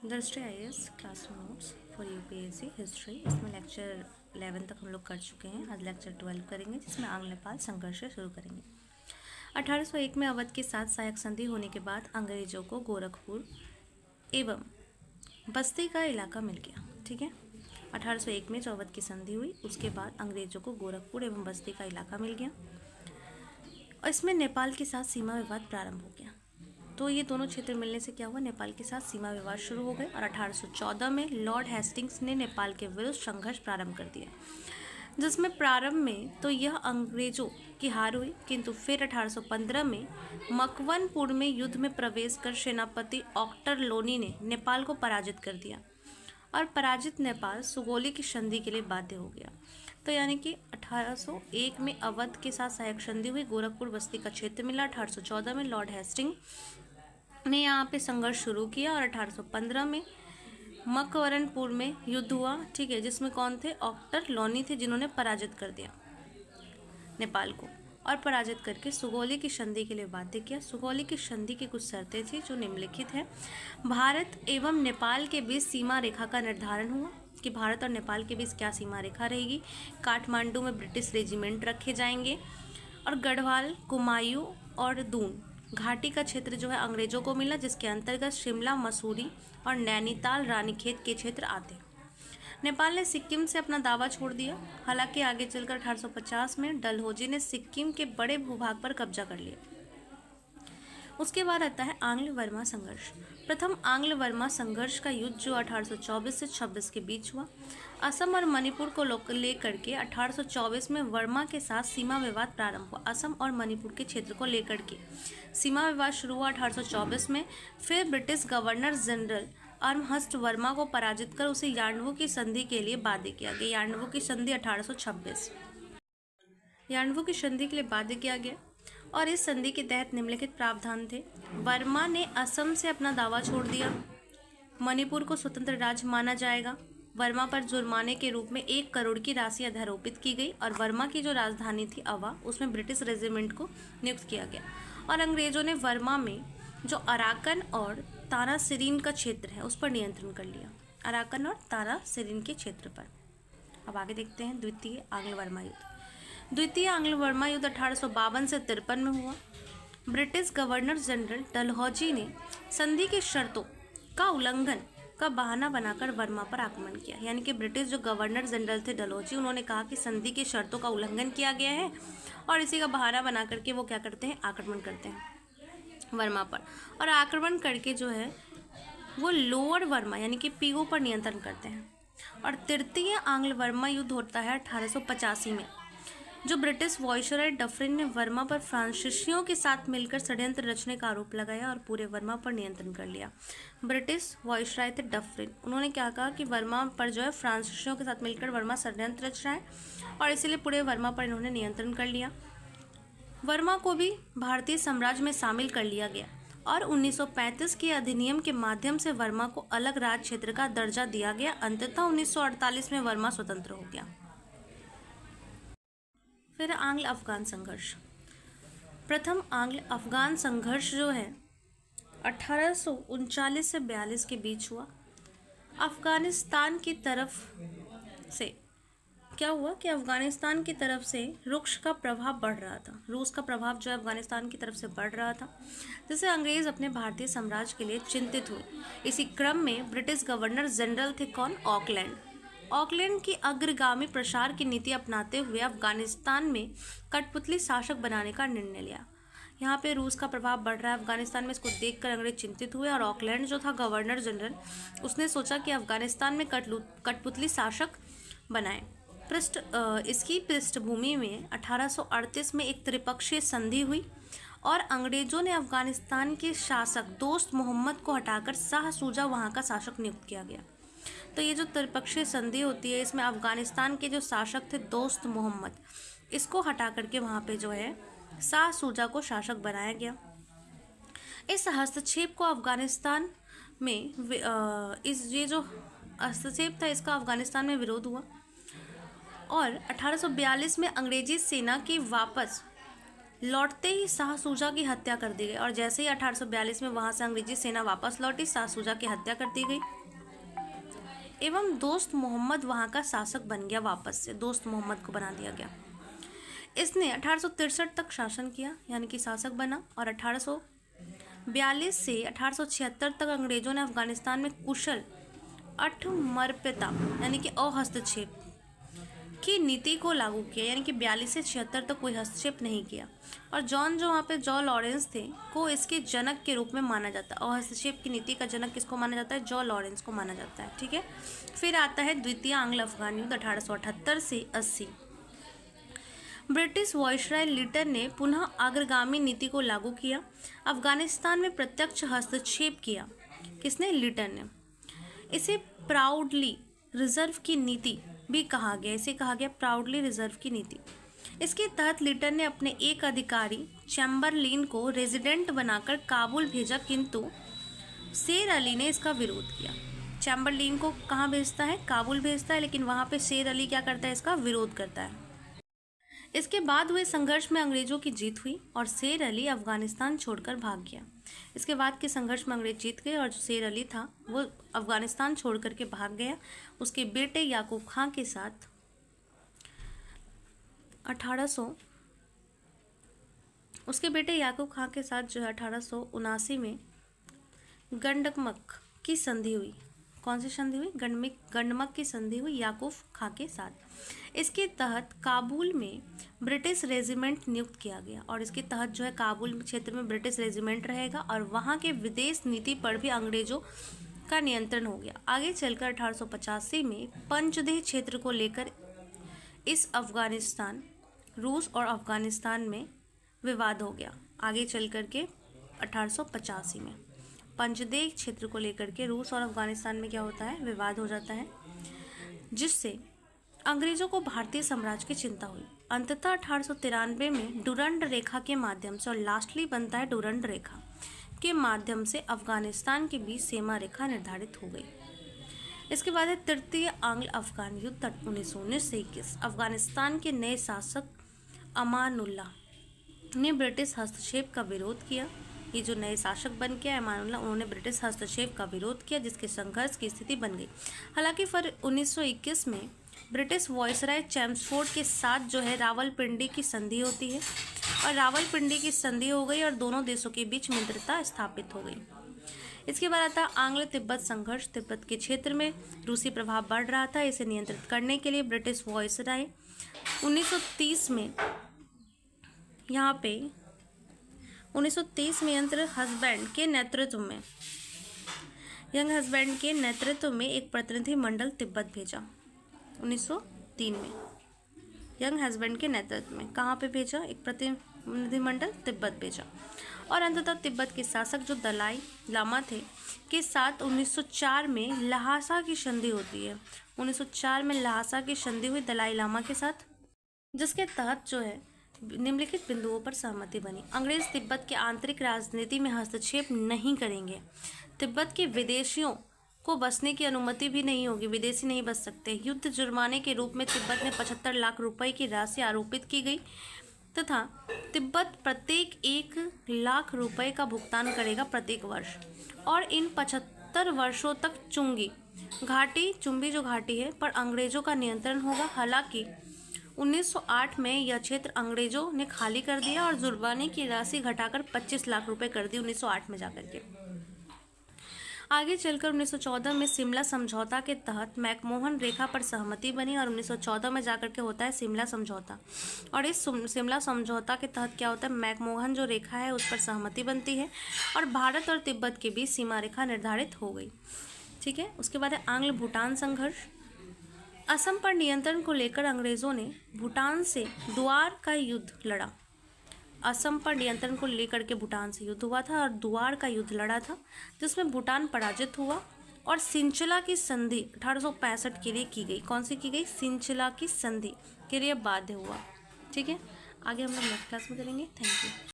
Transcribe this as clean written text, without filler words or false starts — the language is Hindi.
दृष्टि IAS classroom notes for UPSC history. इसमें लेक्चर 11 तक हम लोग कर चुके हैं। आज लेक्चर 12 करेंगे, जिसमें आंग्ल नेपाल संघर्ष से शुरू करेंगे। 1801 में अवध के साथ सहायक संधि होने के बाद अंग्रेजों को गोरखपुर एवं बस्ती का इलाका मिल गया। ठीक है, 1801 में जो अवध की संधि हुई उसके बाद अंग्रेजों को गोरखपुर एवं बस्ती का इलाका मिल गया और इसमें नेपाल के साथ सीमा विवाद प्रारंभ हो गया। तो ये दोनों क्षेत्र मिलने से क्या हुआ, नेपाल के साथ सीमा विवाद शुरू हो गए और 1814 में लॉर्ड हेस्टिंग्स ने नेपाल के विरुद्ध संघर्ष प्रारंभ कर दिया, जिसमें प्रारंभ में तो यह अंग्रेजों की हार हुई, किंतु फिर 1815 में मकवनपुर में युद्ध में प्रवेश कर सेनापति ऑक्टर लोनी ने नेपाल को पराजित कर दिया और पराजित नेपाल सुगौली की संधि के लिए बाध्य हो गया। तो यानी कि 1801 में अवध के साथ सहायक संधि हुई, गोरखपुर बस्ती का क्षेत्र मिला। 1814 में लॉर्ड हेस्टिंग ने यहाँ पे संघर्ष शुरू किया और 1815 में मकवरनपुर में युद्ध हुआ। ठीक है, जिसमें कौन थे, ऑक्टर लोनी थे, जिन्होंने पराजित कर दिया नेपाल को और पराजित करके सुगौली की संधि के लिए बाध्य किया। सुगौली की संधि की कुछ शर्तें थी जो निम्नलिखित है। भारत एवं नेपाल के बीच सीमा रेखा का निर्धारण हुआ कि भारत और नेपाल के बीच क्या सीमा रेखा रहेगी। काठमांडू में ब्रिटिश रेजिमेंट रखे जाएंगे और गढ़वाल, कुमायूं और दून घाटी का क्षेत्र जो है अंग्रेजों को मिला, जिसके अंतर्गत शिमला, मसूरी और नैनीताल, रानीखेत के क्षेत्र आते हैं। नेपाल ने सिक्किम से अपना दावा छोड़ दिया। हालांकि आगे चलकर 1850 में डलहौजी ने सिक्किम के बड़े भूभाग पर कब्जा कर लिया। उसके बाद आता है आंग्ल वर्मा संघर्ष। प्रथम आंग्ल वर्मा संघर्ष का युद्ध जो 1824 से 26 के बीच हुआ। असम और मणिपुर को लेकर के 1824 में वर्मा के साथ सीमा विवाद प्रारंभ हुआ। असम और मणिपुर के क्षेत्र को लेकर के सीमा विवाद शुरू हुआ 1824 में। फिर ब्रिटिश गवर्नर जनरल आर्महर्स्ट वर्मा को पराजित कर उसे यांडवू की संधि के लिए बाध्य किया गया। यांडवू की संधि 1826 यांडवू की संधि के लिए बाध्य किया गया और इस संधि के तहत निम्नलिखित प्रावधान थे। वर्मा ने असम से अपना दावा छोड़ दिया। मणिपुर को स्वतंत्र राज्य माना जाएगा। वर्मा पर जुर्माने के रूप में 1 करोड़ की राशि अध्यारोपित की गई और वर्मा की जो राजधानी थी अवा, उसमें ब्रिटिश रेजिमेंट को नियुक्त किया गया और अंग्रेजों ने वर्मा में जो अराकन और तारासिरिन का क्षेत्र है उस पर नियंत्रण कर लिया। अराकन और तारासिरिन के क्षेत्र पर। अब आगे देखते हैं द्वितीय आंग्ल वर्मा युद्ध। द्वितीय आंग्ल वर्मा युद्ध 1852 से 53 में हुआ। ब्रिटिश गवर्नर जनरल डलहौजी ने संधि की शर्तों का उल्लंघन का बहाना बनाकर वर्मा पर आक्रमण किया। यानी कि ब्रिटिश जो गवर्नर जनरल थे डलहौजी, उन्होंने कहा कि संधि की शर्तों का उल्लंघन किया गया है और इसी का बहाना बना करके वो क्या करते हैं, आक्रमण करते हैं वर्मा पर। और आक्रमण करके जो है वो लोअर वर्मा यानी कि पीओ पर नियंत्रण करते हैं। और तृतीय आंग्ल वर्मा युद्ध होता है 1885 में, जो ब्रिटिश वायसरॉय डफरिन ने वर्मा पर फ्रांसीसियों के साथ मिलकर षड्यंत्र रचने का आरोप लगाया और पूरे वर्मा पर नियंत्रण कर लिया। ब्रिटिश वायसरॉय थे डफरिन, उन्होंने क्या कहा कि वर्मा पर जो है फ्रांसीसियों के साथ मिलकर वर्मा षड्यंत्र रच रहा है और इसीलिए पूरे वर्मा पर इन्होंने नियंत्रण कर लिया। वर्मा को भी भारतीय साम्राज्य में शामिल कर लिया गया और 1935 के अधिनियम के माध्यम से वर्मा को अलग राज्य क्षेत्र का दर्जा दिया गया। अंततः 1948 में वर्मा स्वतंत्र हो गया। फिर आंग्ल अफगान संघर्ष। प्रथम आंग्ल अफगान संघर्ष जो है 1839 से 42 के बीच हुआ। अफगानिस्तान की तरफ से क्या हुआ कि अफगानिस्तान की तरफ से रूस का प्रभाव बढ़ रहा था। रूस का प्रभाव जो है अफगानिस्तान की तरफ से बढ़ रहा था, जिससे अंग्रेज अपने भारतीय साम्राज्य के लिए चिंतित हुए। इसी क्रम में ब्रिटिश गवर्नर जनरल थे कौन, ऑकलैंड। ऑकलैंड की अग्रगामी प्रसार की नीति अपनाते हुए अफगानिस्तान में कठपुतली शासक बनाने का निर्णय लिया। यहाँ पे रूस का प्रभाव बढ़ रहा है अफगानिस्तान में, इसको देखकर अंग्रेज चिंतित हुए और ऑकलैंड जो था गवर्नर जनरल, उसने सोचा कि अफगानिस्तान में कठपुतली शासक बनाए। इसकी पृष्ठभूमि में 1838 में एक त्रिपक्षीय संधि हुई और अंग्रेजों ने अफगानिस्तान के शासक दोस्त मोहम्मद को हटाकर शाह शुजा वहाँ का शासक नियुक्त किया गया। तो ये जो त्रिपक्षीय संधि होती है, इसमें अफगानिस्तान के जो शासक थे दोस्त मोहम्मद, इसको हटा करके वहाँ पे जो है शाह शुजा को शासक बनाया गया। इस हस्तक्षेप को अफगानिस्तान में ये जो हस्तक्षेप था इसका अफगानिस्तान में विरोध हुआ और 1842 में अंग्रेजी सेना की वापस लौटते ही शाह सूजा की हत्या कर दी गई और जैसे ही 1842 में वहां से अंग्रेजी सेना वापस लौटी, शाह सूजा की हत्या कर दी गई एवं दोस्त मोहम्मद वहां का शासक बन गया। वापस से दोस्त मोहम्मद को बना दिया गया। इसने 1863 तक शासन किया, यानी कि शासक बना, और 1842 से 1876 तक अंग्रेजों ने अफगानिस्तान में कुशल अठमर्प्यता यानी कि अहस्तक्षेप की नीति को लागू किया, यानी कि 42 से 76 तक कोई हस्तक्षेप नहीं किया। और जो वहाँ पे जॉन लॉरेंस थे को इसके जनक के रूप में माना जाता है। हस्तक्षेप की नीति का जनक किसको माना जाता है? जॉन लॉरेंस को माना जाता है। ठीक है। फिर आता है द्वितीय आंग्ल अफगान युद्ध 1878 से 80। ब्रिटिश वायसराय लिटन ने पुनः अग्रगामी नीति को लागू किया, अफगानिस्तान में प्रत्यक्ष हस्तक्षेप किया। किसने? लिटन ने। इसे प्राउडली रिजर्व की नीति भी कहा गया। इसे कहा गया प्राउडली रिजर्व की नीति। इसके तहत लिटन ने अपने एक अधिकारी चैम्बरलिन को रेजिडेंट बनाकर काबुल भेजा, किंतु शेर अली ने इसका विरोध किया। चैम्बरलिन को कहाँ भेजता है? काबुल भेजता है, लेकिन वहाँ पे शेर अली क्या करता है? इसका विरोध करता है। इसके बाद हुए संघर्ष में अंग्रेजों की जीत हुई और शेर अली अफगानिस्तान छोड़कर भाग गया। इसके बाद के संघर्ष में अंग्रेज जीत गए और जो शेर अली था वो अफगानिस्तान छोड़ करके भाग गया। उसके बेटे याकूब खां के साथ 1879 में गंडमक की संधि हुई। कौन सी संधि हुई? गंडमक की संधि हुई याकूब खां के साथ। इसके तहत काबुल में ब्रिटिश रेजिमेंट नियुक्त किया गया और इसके तहत जो है काबुल क्षेत्र में ब्रिटिश रेजिमेंट रहेगा और वहाँ के विदेश नीति पर भी अंग्रेजों का नियंत्रण हो गया। आगे चलकर 1885 में पंचदेह क्षेत्र को लेकर रूस और अफगानिस्तान में विवाद हो गया। आगे चल करके 1885 में पंचदेह क्षेत्र को लेकर के रूस और अफगानिस्तान में क्या होता है? विवाद हो जाता है, जिससे अंग्रेजों को भारतीय साम्राज्य की चिंता हुई। अंततः 1893 में डुरंड रेखा के माध्यम से, और लास्टली बनता है डुरंड रेखा के माध्यम से, अफगानिस्तान के बीच सीमा रेखा निर्धारित हो गई। इसके बाद है तृतीय आंग्ल अफगान युद्ध 1919 से 21। अफगानिस्तान के नए शासक अमानुल्लाह ने ब्रिटिश हस्तक्षेप का विरोध किया। ये जो नए शासक बन के अमानुल्लाह, उन्होंने ब्रिटिश हस्तक्षेप का विरोध किया, जिसके संघर्ष की स्थिति बन गई। हालांकि फिर 1921 में ब्रिटिश वायसराय चैम्सफोर्ड के साथ जो है रावलपिंडी की संधि होती है और रावलपिंडी की संधि हो गई और दोनों देशों के बीच मित्रता स्थापित हो गई। इसके बाद आता आंग्ल तिब्बत संघर्ष। तिब्बत के क्षेत्र में रूसी प्रभाव बढ़ रहा था। इसे नियंत्रित करने के लिए ब्रिटिश वायसराय 1930 में यहाँ पे 1930 में यंग हस्बैंड के नेतृत्व में एक प्रतिनिधि मंडल तिब्बत भेजा। 1903 में यंग हस्बैंड के नेतृत्व में कहाँ पे भेजा? एक प्रतिनिधिमंडल तिब्बत भेजा। और अंततः तिब्बत के शासक जो दलाई लामा थे के साथ 1904 में ल्हासा की संधि होती है। 1904 में ल्हासा की संधि हुई दलाई लामा के साथ, जिसके तहत जो है निम्नलिखित बिंदुओं पर सहमति बनी। अंग्रेज तिब्बत के आंतरिक राजनीति में हस्तक्षेप नहीं करेंगे। तिब्बत के विदेशियों को बसने की अनुमति भी नहीं होगी, विदेशी नहीं बस सकते। युद्ध जुर्माने के रूप में तिब्बत में 75 लाख रुपए की राशि आरोपित की गई तथा तिब्बत प्रत्येक 1 लाख रुपए का भुगतान करेगा प्रत्येक वर्ष और इन 75 वर्षों तक चुंबी जो घाटी है पर अंग्रेजों का नियंत्रण होगा। हालांकि 1908 में यह क्षेत्र अंग्रेजों ने खाली कर दिया और जुर्माने की राशि घटाकर 25 लाख रुपए कर दी 1908 में जाकर के। आगे चलकर 1914 में शिमला समझौता के तहत मैकमोहन रेखा पर सहमति बनी और 1914 में जाकर के होता है शिमला समझौता। और इस शिमला समझौता के तहत क्या होता है? मैकमोहन जो रेखा है उस पर सहमति बनती है और भारत और तिब्बत के बीच सीमा रेखा निर्धारित हो गई। ठीक है। उसके बाद है आंग्ल भूटान संघर्ष। असम पर नियंत्रण को लेकर अंग्रेजों ने भूटान से द्वार का युद्ध लड़ा। असम पर नियंत्रण को लेकर के भूटान से युद्ध हुआ था और द्वार का युद्ध लड़ा था, जिसमें भूटान पराजित हुआ और सिंचला की संधि 1865 के लिए की गई। कौन सी की गई? सिंचला की संधि के लिए बाध्य हुआ। ठीक है। आगे हम लोग नेक्स्ट क्लास में करेंगे। Thank you.